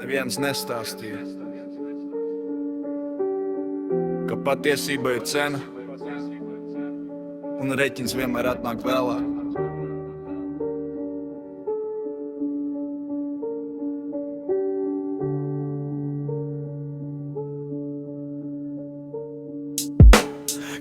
Neviens nestāstīja, ka patiesība ir cena un reķins vienmēr atnāk vēlāk.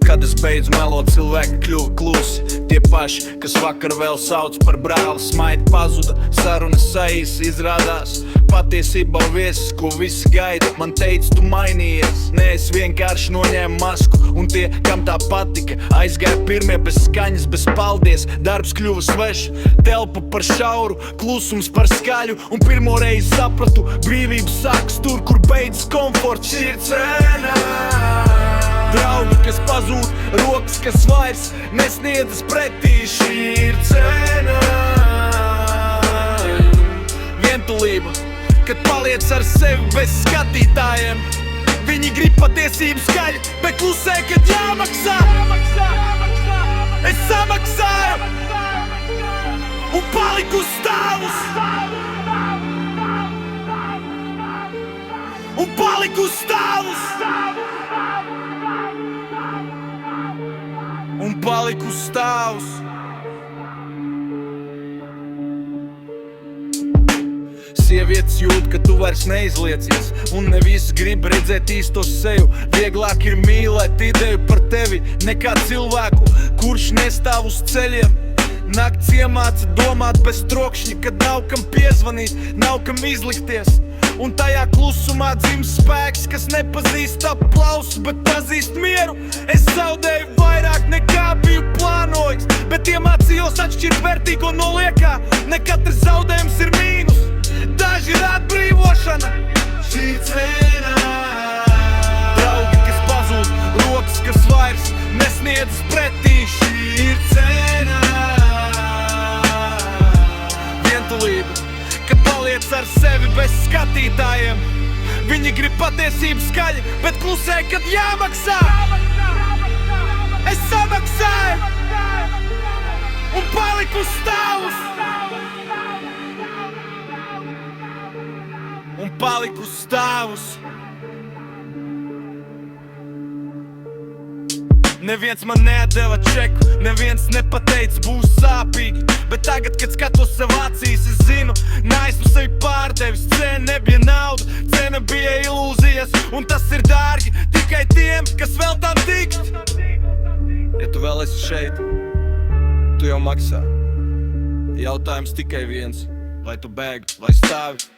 Kad es beidzu melot, cilvēki kļuva klusi. Tie paši, kas vakar vēl sauc par brāli, smaidi pazuda, sarunas saīsi izrādās. Patiesībā viesis, ko visi gaida, man teica, tu mainījies. Nē, es vienkārši noņēmu masku, un tie, kam tā patika, aizgāja pirmie bez skaņas, bez paldies. Darbs kļuva svešs, telpa par šauru, klusums par skaļu, un pirmo reizi sapratu, brīvība sākas tur, kur beidzas komforts. Šī ir cena. Draugi, kas pazūd, rokas, kas vairs nesniedzas pretī. Šī ir cena. Vientulība, kad paliec ar sevi bez skatītājiem. Viņi grib patiesību skaļi, bet klusē, kad jāmaksā. Es samaksāju un paliku stāvus. Un paliku stāvus. Un paliku stāvus. Sievietes jūt, ka tu vairs neizliecies, un ne visi grib redzēt īsto seju. Vieglāk ir mīlēt ideju par tevi nekā cilvēku, kurš nestāv uz ceļiem. Nakts iemāca domāt bez trokšņa, kad nav kam piezvanīt, nav kam izlikties. Un tajā klusumā dzims spēks, kas nepazīst aplausu, bet pazīst mieru. Es zaudēju vairāk nekā biju plānojis, bet iemācījos atšķirt vērtīgo no liekā. Ne katrs zaudējums ir mīnus, daži ir atbrīvošana. Šī cena. Draugi, kas pazūd, rokas, kas vairs nesniedzas pretī. Šī ir cena. Vientulība, kad paliec ar sevi bez skatītājiem. Viņi grib patiesību skaļi, bet klusē, kad jāmaksā. Es samaksāju un paliku stāvus. Un paliku stāvus. Neviens man neatdeva čeku, neviens nepateica, būs sāpīgi. Bet tagad, kad skatos sev acīs, es zinu, neesmu sevi pārdevis. Cena nebija nauda, cena bija ilūzijas, un tas ir dārgi tikai tiem, kas vēl tam tikt. Ja tu vēl esi šeit, tu jau maksā. Jautājums tikai viens, vai tu bēgi vai stāvi.